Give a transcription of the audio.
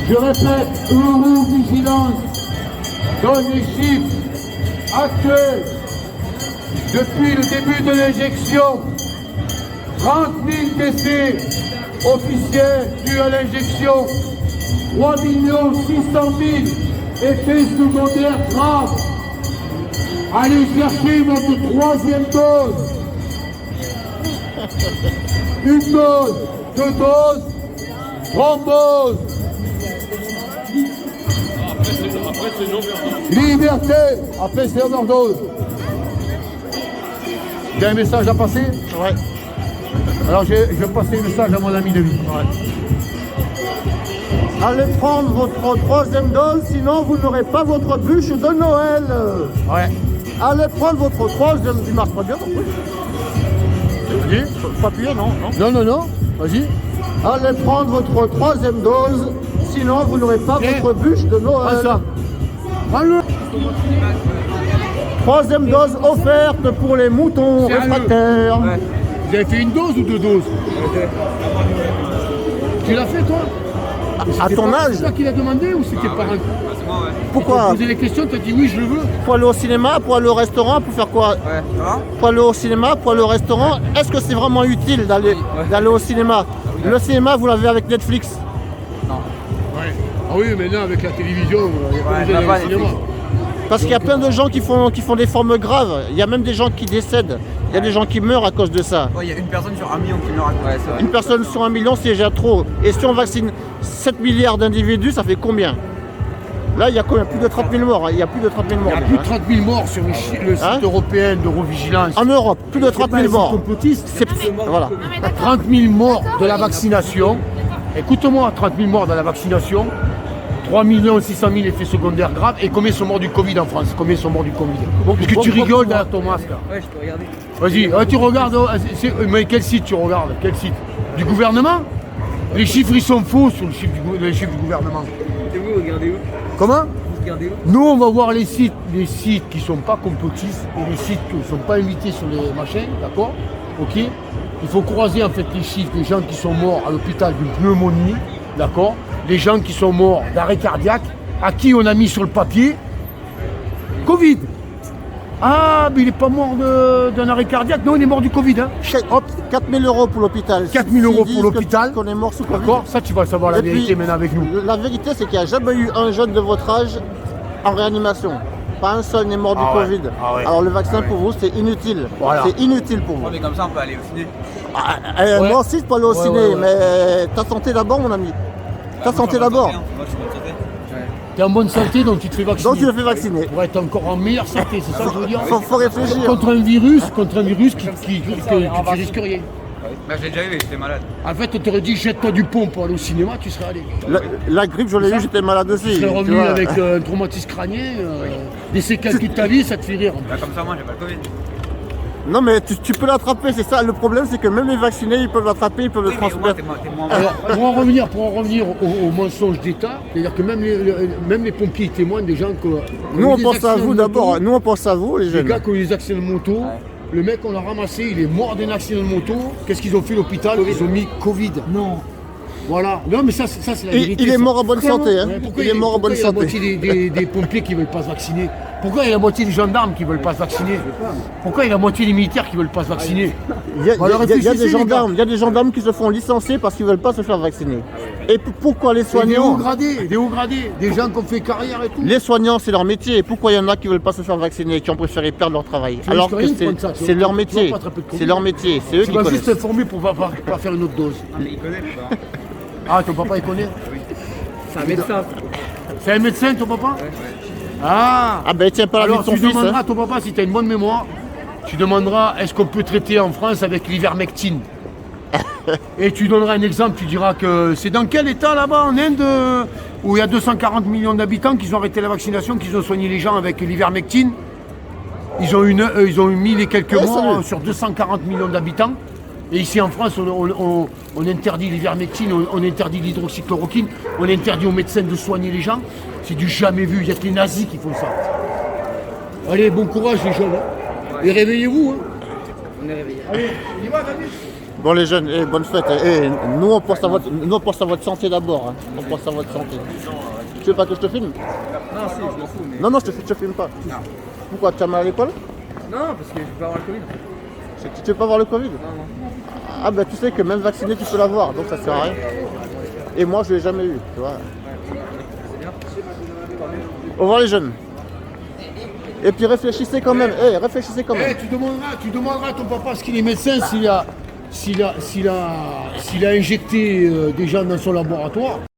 Je répète, Eurovigilance donne les chiffres actuels. Depuis le début de l'injection, 30 000 décès officiels dus à l'injection, 3 600 000 effets secondaires graves. Allez chercher votre troisième dose. Une dose, deux doses, thrombose. Liberté, après c'est overdose. Il y a un message à passer? Ouais. Alors je vais passer le message à mon ami de vie. Ouais. Allez prendre votre troisième dose, sinon vous n'aurez pas votre bûche de Noël. Ouais. Allez prendre votre troisième. Il marche pas bien non plus. Vas-y. Faut appuyer, non, non. Non, non, non. Vas-y. Allez prendre votre troisième dose, sinon vous n'aurez pas Tiens. votre bûche de Prends Noël. ça. Prends-le. Troisième dose offerte pour les moutons Sérieux? réfractaires. Ouais. Vous avez fait une dose ou deux doses? Tu l'as fait toi? À ton âge. C'est toi qui l'as demandé ou c'était par un... Pourquoi? Tu posé les questions, tu as dit oui, je le veux. Pour aller au cinéma, pour aller au restaurant, pour faire quoi? Ouais, ça va? Pour aller au cinéma, pour aller au restaurant, est-ce que c'est vraiment utile d'aller au cinéma? Le cinéma, vous l'avez avec Netflix. Ouais. Ah oui, maintenant avec la télévision, il n'y a pas Ouais, besoin t'as d'aller pas au cinéma. Netflix. Parce qu'il y a plein de gens qui font des formes graves. Il y a même des gens qui décèdent. Il y a des gens qui meurent à cause de ça. Ouais, il y a une personne sur 1 million qui meurt. Ouais, c'est vrai. Une personne sur 1 million, c'est déjà trop. Et si on vaccine 7 milliards d'individus, ça fait combien? Là, il y a combien? Plus de 30 000 morts. Il y a plus de 30 000 morts. Il y a déjà, plus de hein. 30 000 morts sur le site Hein européen d'Eurovigilance. En Europe, plus de 30 000 morts. Complotistes. Voilà. 30 000 morts de la vaccination. Écoute-moi, 30 000 morts de la vaccination. 3 600 000 effets secondaires graves. Et combien sont morts du Covid en France? Combien sont morts du Covid? Parce que tu rigoles derrière ton masque. Là. Ouais, je peux regarder. Vas-y, tu regardes. Mais quel site tu regardes? Quel site? Du gouvernement? Les chiffres ils sont faux sur les chiffres du gouvernement. Et vous, regardez où? Comment? Vous regardez où? Nous on va voir les sites qui ne sont pas complotistes et les sites qui ne sont pas invités sur les machins, d'accord? Ok? Il faut croiser en fait les chiffres des gens qui sont morts à l'hôpital d'une pneumonie, d'accord? Les gens qui sont morts d'arrêt cardiaque, à qui on a mis sur le papier Covid. Ah, mais il n'est pas mort d'un arrêt cardiaque, non, il est mort du Covid. Hein. Hop, 4 000 € pour l'hôpital. 4 000 € S'ils pour disent l'hôpital. Qu'on est mort sous Covid. D'accord? Ça, tu vas savoir la Et vérité puis, maintenant avec nous. La vérité, c'est qu'il n'y a jamais eu un jeune de votre âge en réanimation. Pas un seul n'est mort du Ah ouais. Covid. Ah ouais. Alors le vaccin Ah ouais. pour vous, c'est inutile. Voilà. C'est inutile pour vous. Ouais, mais comme ça, on peut aller au ciné. Ouais. Moi aussi, je peux aller au Ouais, ciné, ouais, ouais. mais ta santé d'abord, mon ami. Ta santé d'abord. Moi, je suis en bonne santé. Tu es en bonne santé, donc tu te fais vacciner. Donc tu le fais vacciner. Pour être encore en meilleure santé, c'est ça que je veux dire? Faut réfléchir. Contre un virus qui tu risques rien. Bah, je l'ai déjà eu et j'étais malade. En fait, on t'aurait dit jette-toi du pont pour aller au cinéma, tu serais allé. La grippe, je l'ai eu, j'étais malade aussi. Tu serais tu revenu vois. avec un traumatisme crânien, des séquelles toute ta vie, ça te fait rire. Bah, comme ça, moi, j'ai pas le Covid. Non, mais tu peux l'attraper, c'est ça. Le problème, c'est que même les vaccinés, ils peuvent l'attraper, ils peuvent le Oui, mais au moins, transmettre. t'es moins Alors, pour en revenir au mensonge d'État, c'est-à-dire que même les pompiers témoignent des gens que. Nous, on pense à vous d'abord. Nous, on pense à vous, les Les jeunes. gars qui ont eu des accidents de moto, le mec, on l'a ramassé, il est mort d'un accident de moto. Qu'est-ce qu'ils ont fait à l'hôpital? Ils ont mis Covid. Non. Voilà. Non, mais ça c'est la Et vérité. il est ça. mort en bonne santé. Hein. Ouais, pourquoi Il est mort en bonne pourquoi il y a la santé. moitié des pompiers qui ne veulent pas se vacciner? Pourquoi il y a la moitié des gendarmes qui ne veulent pas se vacciner? Pourquoi il y a la moitié des militaires qui ne veulent pas se vacciner? Il y a, Alors, il y a réfléchissez, des les gendarmes, il y a des gendarmes qui se font licencier parce qu'ils ne veulent pas se faire vacciner. Et pourquoi les Des hauts soignants? gradés, des gens qui ont fait carrière et tout. Les soignants, c'est leur métier. Et pourquoi il y en a qui ne veulent pas se faire vacciner et qui ont préféré perdre leur travail? Tu Alors que risques rien de prendre ça, tu c'est vas leur pas- métier. tu vas pas attraper de Covid. C'est leur métier. C'est eux Tu qui vas connaissent. juste informer pour pas faire une autre dose. Ah, mais il connaît, quoi. Ah, ton papa il connaît? C'est un médecin. C'est un médecin ton papa? Ah. Ah ben tiens pas la vie de Alors ton tu fils. demanderas Hein. à ton papa si tu as une bonne mémoire, tu demanderas est-ce qu'on peut traiter en France avec l'ivermectine. Et tu donneras un exemple, tu diras que c'est dans quel état là-bas en Inde où il y a 240 millions d'habitants qu'ils ont arrêté la vaccination, qu'ils ont soigné les gens avec l'ivermectine. Ils ont eu 1000 et quelques Ouais, morts salut. sur 240 millions d'habitants. Et ici en France, on interdit l'ivermectine, on interdit l'hydroxychloroquine, on interdit aux médecins de soigner les gens. C'est du jamais vu, il y a que les nazis qui font ça. Allez, bon courage les jeunes. Hein. Et réveillez-vous. Hein. On est réveillé. Allez, on y va, David. Bon les jeunes, bonne fête. Nous on pense à votre santé d'abord. Hein. On pense à votre santé. Tu veux pas que je te filme? Non, si, je m'en fous, mais. Non, je te filme pas. Non. Pourquoi? Tu as mal à l'épaule? Non, parce que je peux avoir le Covid. Tu veux pas avoir le Covid? Non, non. Ah bah tu sais que même vacciné tu peux l'avoir, donc ça sert à rien. Et moi je l'ai jamais eu, tu vois. Au revoir les jeunes. Et puis réfléchissez quand même, réfléchissez quand même. Tu demanderas à ton papa, ce qu'il est médecin, s'il a injecté des gens dans son laboratoire.